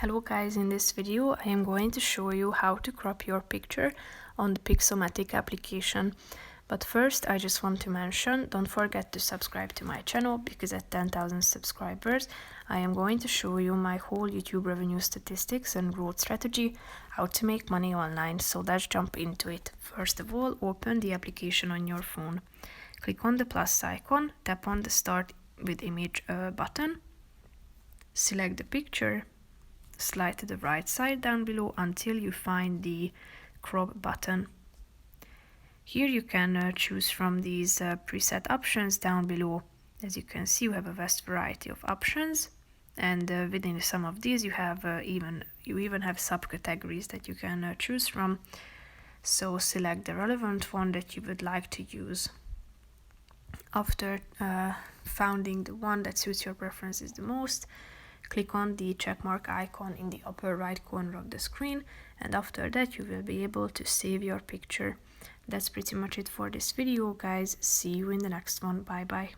Hello guys, in this video I am going to show you how to crop your picture on the Pixomatic application. But first I just want to mention, don't forget to subscribe to my channel, because at 10,000 subscribers I am going to show you my whole YouTube revenue statistics and growth strategy, how to make money online. So let's jump into it. First of all, open the application on your phone. Click on the plus icon, tap on the Start with Image button, select the picture, slide to the right side down below until you find the crop button. Here you can choose from these preset options down below. As you can see, you have a vast variety of options, and within some of these you even have subcategories that you can choose from. So select the relevant one that you would like to use. After finding the one that suits your preferences the most, click on the checkmark icon in the upper right corner of the screen, and after that you will be able to save your picture. That's pretty much it for this video, guys. See you in the next one. Bye bye.